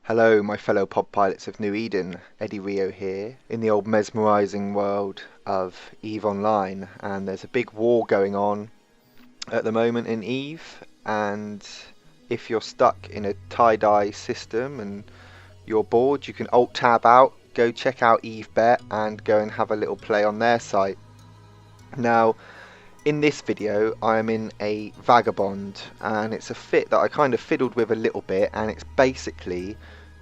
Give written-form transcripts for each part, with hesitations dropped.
Hello, my fellow pod pilots of New Eden. Eddie Rio here, in the old mesmerising world of EVE Online, and there's a big war going on at the moment in EVE, and if you're stuck in a tie-dye system and you're bored, you can Alt-Tab out, go check out EvE and go and have a little play on their site. Now, in this video I am in a Vagabond, and it's a fit that I kind of fiddled with a little bit, and it's basically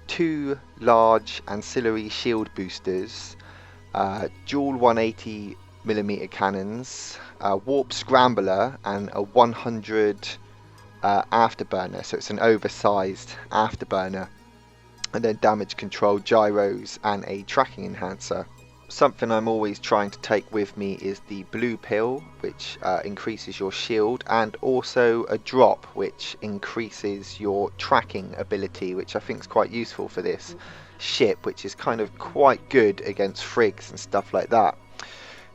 two large ancillary shield boosters, dual 180mm cannons, a warp scrambler and a 100 afterburner, so it's an oversized afterburner, and then damage control gyros and a tracking enhancer. Something I'm always trying to take with me is the blue pill, which increases your shield, and also a drop which increases your tracking ability, which I think is quite useful for this ship, which is kind of quite good against frigs and stuff like that.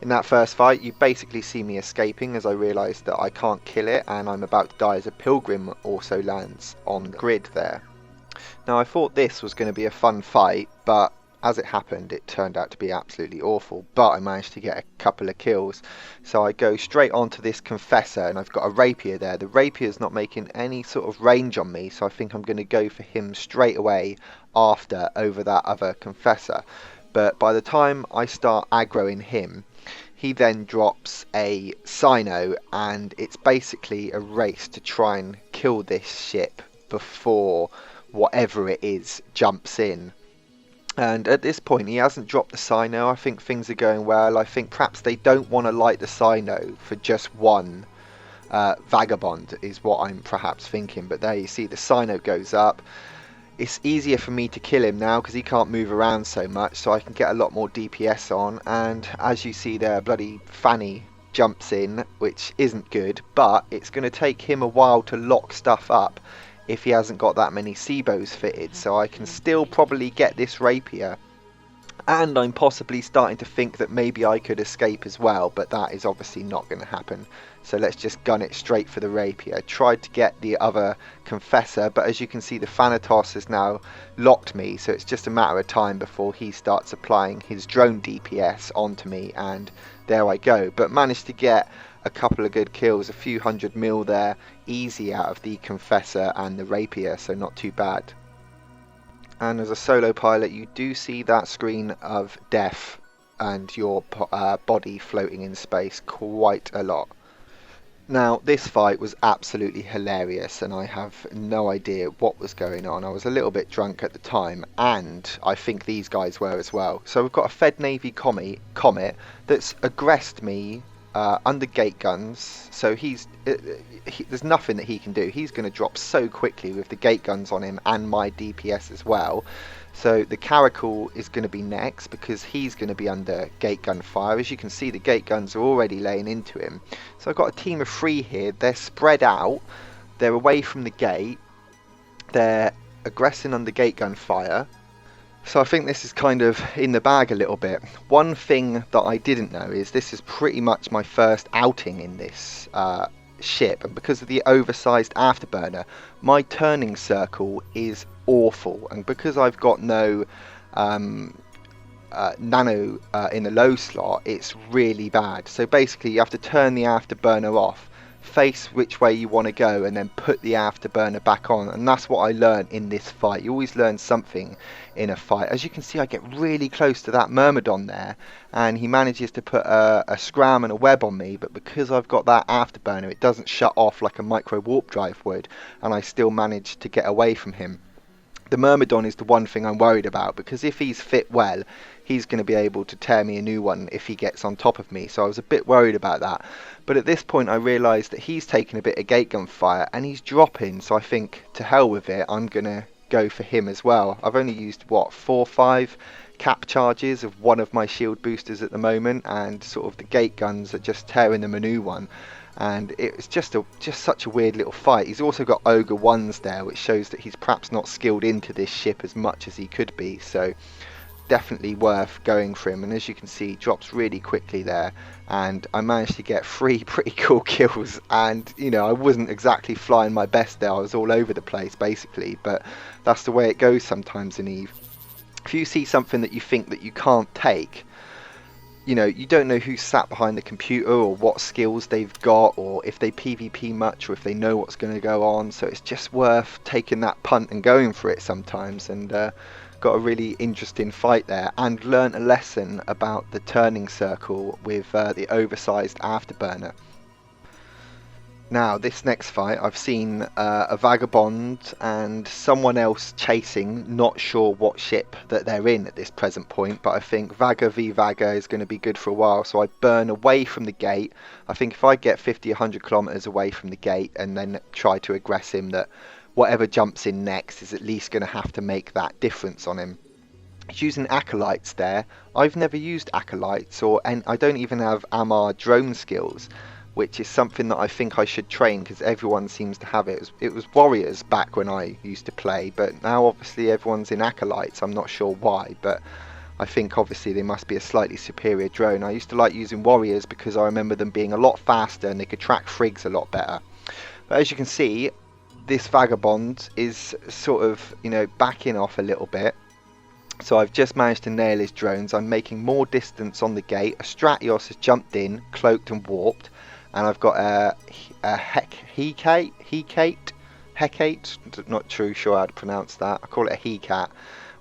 In that first fight you basically see me escaping as I realise that I can't kill it, and I'm about to die as a pilgrim also lands on the grid there. Now I thought this was going to be a fun fight, but as it happened, it turned out to be absolutely awful, but I managed to get a couple of kills. So I go straight onto this confessor, and I've got a rapier there. The rapier's not making any sort of range on me, so I think I'm going to go for him straight away after over that other confessor. But by the time I start aggroing him, he then drops a cyno, and it's basically a race to try and kill this ship before whatever it is jumps in. And at this point he hasn't dropped the cyno. I think things are going well. I think perhaps they don't want to light the cyno for just one Vagabond is what I'm perhaps thinking. But there you see the cyno goes up. It's easier for me to kill him now because he can't move around so much, so I can get a lot more DPS on. And as you see there, bloody Fanny jumps in, which isn't good, but it's going to take him a while to lock stuff up if he hasn't got that many Seabos fitted, so I can still probably get this rapier, and I'm possibly starting to think that maybe I could escape as well, but that is obviously not going to happen. So let's just gun it straight for the rapier. Tried to get the other confessor, but as you can see the Thanatos has now locked me, so it's just a matter of time before he starts applying his drone DPS onto me, and there I go. But managed to get a couple of good kills, a few 100 mil there, easy out of the confessor and the rapier, so not too bad. And as a solo pilot you do see that screen of death and your body floating in space quite a lot. Now this fight was absolutely hilarious, and I have no idea what was going on. I was a little bit drunk at the time, and I think these guys were as well. So we've got a Fed Navy comet that's aggressed me under gate guns, so there's nothing that he can do. He's going to drop so quickly with the gate guns on him and my DPS as well. So the Caracal is going to be next because he's going to be under gate gun fire. As you can see, the gate guns are already laying into him. So I've got a team of 3 here. They're spread out, they're away from the gate, they're aggressing under gate gun fire. So I think this is kind of in the bag a little bit. One thing that I didn't know is this is pretty much my first outing in this ship, and because of the oversized afterburner, my turning circle is awful, and because I've got no nano in the low slot, it's really bad. So basically you have to turn the afterburner off, face which way you want to go, and then put the afterburner back on, and that's what I learned in this fight. You always learn something in a fight. As you can see, I get really close to that Myrmidon there, and he manages to put a scram and a web on me, but because I've got that afterburner it doesn't shut off like a micro warp drive would, and I still manage to get away from him. The Myrmidon is the one thing I'm worried about, because if he's fit well, he's going to be able to tear me a new one if he gets on top of me, so I was a bit worried about that. But at this point I realised that he's taking a bit of gate gun fire and he's dropping, so I think to hell with it, I'm going to go for him as well. I've only used, what, 4 or 5 cap charges of one of my shield boosters at the moment, and sort of the gate guns are just tearing them a new one. And it's just such a weird little fight. He's also got Ogre 1s there, which shows that he's perhaps not skilled into this ship as much as he could be. So definitely worth going for him, and as you can see, he drops really quickly there, and I managed to get 3 pretty cool kills, and you know, I wasn't exactly flying my best there, I was all over the place basically, but that's the way it goes sometimes in EvE. If you see something that you think that you can't take, you know, you don't know who's sat behind the computer or what skills they've got, or if they PvP much, or if they know what's going to go on, so it's just worth taking that punt and going for it sometimes, and got a really interesting fight there, and learnt a lesson about the turning circle with the oversized afterburner. Now, this next fight, I've seen a Vagabond and someone else chasing, not sure what ship that they're in at this present point, but I think Vaga v Vaga is going to be good for a while, so I burn away from the gate. I think if I get 50, 100 kilometers away from the gate and then try to aggress him, that whatever jumps in next is at least going to have to make that difference on him. He's using acolytes there. I've never used acolytes, and I don't even have Amar drone skills, which is something that I think I should train because everyone seems to have it. It was warriors back when I used to play, but now obviously everyone's in acolytes. I'm not sure why, but I think obviously they must be a slightly superior drone. I used to like using warriors because I remember them being a lot faster and they could track frigs a lot better. But as you can see, this Vagabond is sort of, you know, backing off a little bit. So I've just managed to nail his drones. I'm making more distance on the gate. A Stratios has jumped in, cloaked and warped. And I've got a Hecate, not sure how to pronounce that. I call it a Hecat,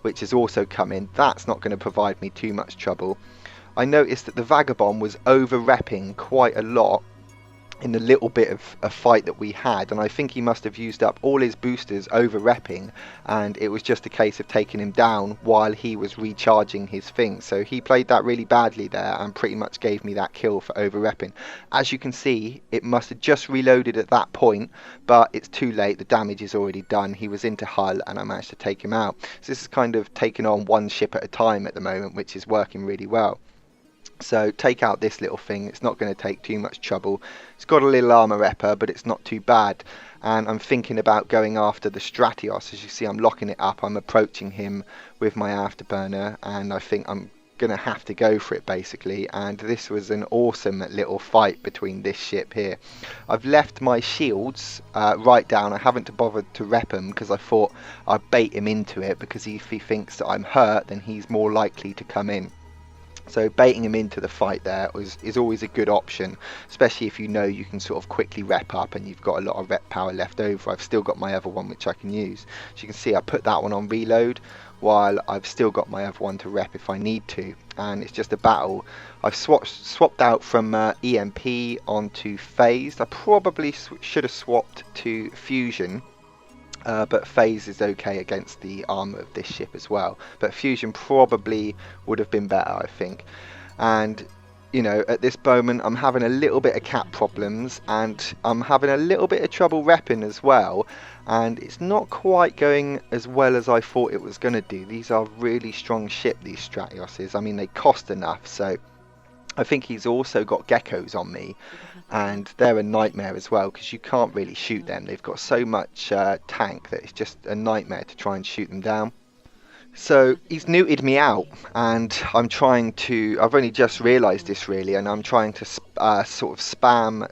which has also come in. That's not going to provide me too much trouble. I noticed that the Vagabond was over-repping quite a lot in the little bit of a fight that we had, and I think he must have used up all his boosters over-repping, and it was just a case of taking him down while he was recharging his thing. So he played that really badly there and pretty much gave me that kill for over-repping. As you can see, it must have just reloaded at that point, but it's too late, the damage is already done. He was into hull and I managed to take him out. So this is kind of taking on one ship at a time at the moment, which is working really well. So take out this little thing, it's not going to take too much trouble. It's got a little armor repper, but it's not too bad. And I'm thinking about going after the Stratios. As you see, I'm locking it up, I'm approaching him with my afterburner, and I think I'm going to have to go for it basically. And this was an awesome little fight between this ship here. I've left my shields right down. I haven't bothered to rep them because I thought I'd bait him into it, because if he thinks that I'm hurt, then he's more likely to come in. So baiting him into the fight there is always a good option, especially if you know you can sort of quickly rep up and you've got a lot of rep power left over. I've still got my other one which I can use. As you can see, I put that one on reload while I've still got my other one to rep if I need to, and it's just a battle. I've swapped out from EMP onto phased. I probably should have swapped to fusion. But phase is okay against the armor of this ship as well. But fusion probably would have been better, I think. And, you know, at this moment I'm having a little bit of cap problems, and I'm having a little bit of trouble repping as well. And it's not quite going as well as I thought it was going to do. These are really strong ship, these Stratioses. I mean, they cost enough, so I think he's also got geckos on me, and they're a nightmare as well because you can't really shoot them. They've got so much tank that it's just a nightmare to try and shoot them down. So he's neutered me out, and I'm trying to, I've only just realised this really, and I'm trying to sort of spam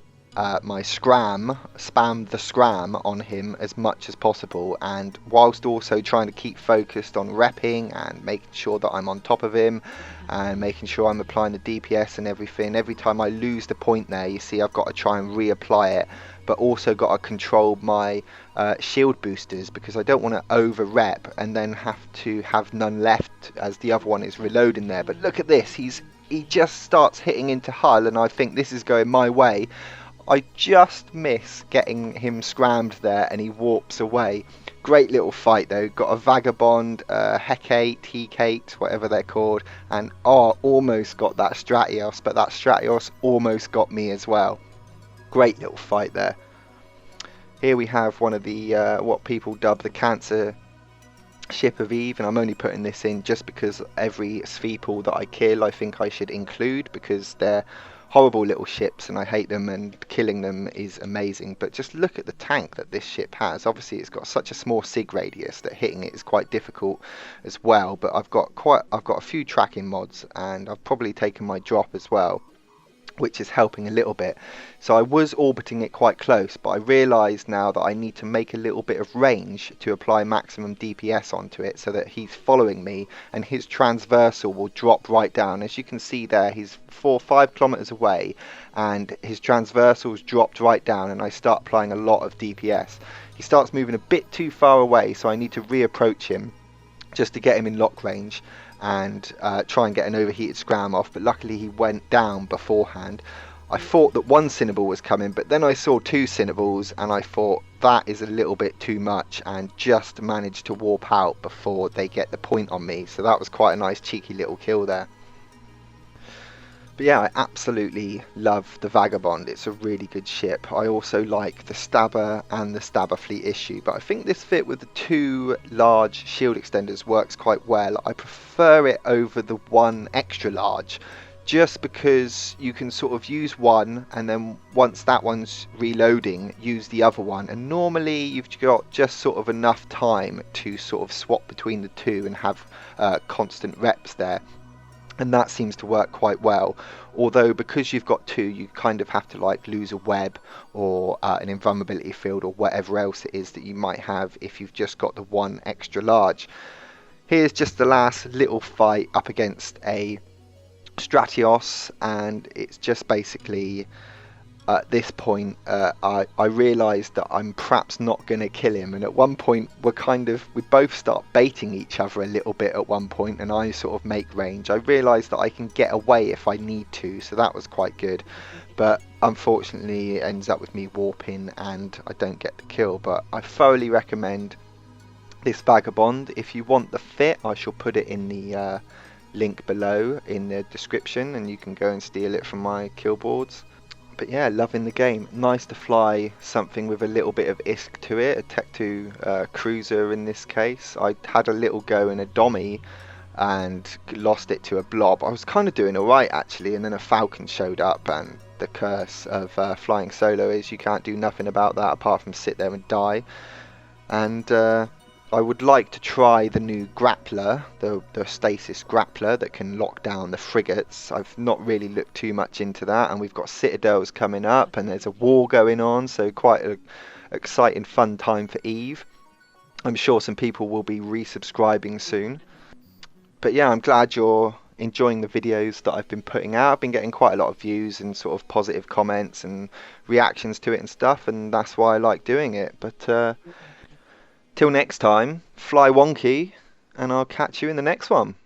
the scram on him as much as possible, and whilst also trying to keep focused on repping and making sure that I'm on top of him and making sure I'm applying the DPS and everything. Every time I lose the point there, you see I've got to try and reapply it, but also got to control my shield boosters because I don't want to over rep and then have to have none left as the other one is reloading there. But look at this, he just starts hitting into hull, and I think this is going my way. I just miss getting him scrammed there and he warps away. Great little fight though. Got a Vagabond, Hecate, whatever they're called, and almost got that Stratios, but that Stratios almost got me as well. Great little fight there. Here we have one of the what people dub the cancer ship of EvE, and I'm only putting this in just because every Sveeple that I kill I think I should include, because they're horrible little ships and I hate them, and killing them is amazing. But just look at the tank that this ship has. Obviously it's got such a small sig radius that hitting it is quite difficult as well, but I've got a few tracking mods, and I've probably taken my drop as well, which is helping a little bit. So I was orbiting it quite close, but I realised now that I need to make a little bit of range to apply maximum DPS onto it so that he's following me and his transversal will drop right down. As you can see there, he's 4 or 5 kilometers away and his transversal's dropped right down, and I start applying a lot of DPS. He starts moving a bit too far away, so I need to reapproach him just to get him in lock range and try and get an overheated scram off, but luckily he went down beforehand. I thought that 1 cynabal was coming, but then I saw 2 cynabals and I thought that is a little bit too much, and just managed to warp out before they get the point on me. So that was quite a nice cheeky little kill there. But yeah, I absolutely love the Vagabond. It's a really good ship. I also like the Stabber and the Stabber fleet issue, but I think this fit with the 2 large shield extenders works quite well. I prefer it over the 1 extra large, just because you can sort of use one and then once that one's reloading, use the other one, and normally you've got just sort of enough time to sort of swap between the 2 and have constant reps there. And that seems to work quite well, although because you've got 2, you kind of have to like lose a web or an invulnerability field or whatever else it is that you might have if you've just got the 1 extra large. Here's just the last little fight up against a stratos, and it's just basically at this point I realised that I'm perhaps not going to kill him, and at one point we both start baiting each other a little bit at one point, and I sort of make range. I realised that I can get away if I need to, so that was quite good, but unfortunately it ends up with me warping and I don't get the kill. But I thoroughly recommend this Vagabond. If you want the fit, I shall put it in the link below in the description and you can go and steal it from my kill boards. But yeah, loving the game. Nice to fly something with a little bit of ISK to it, a Tech 2 cruiser in this case. I had a little go in a Dommy and lost it to a blob. I was kind of doing alright actually, and then a Falcon showed up, and the curse of flying solo is you can't do nothing about that apart from sit there and die. And I would like to try the new grappler, the stasis grappler that can lock down the frigates. I've not really looked too much into that, and we've got citadels coming up and there's a war going on, so quite an exciting fun time for EvE. I'm sure some people will be resubscribing soon. But yeah, I'm glad you're enjoying the videos that I've been putting out. I've been getting quite a lot of views and sort of positive comments and reactions to it and stuff, and that's why I like doing it. But till next time, fly wonky, and I'll catch you in the next one.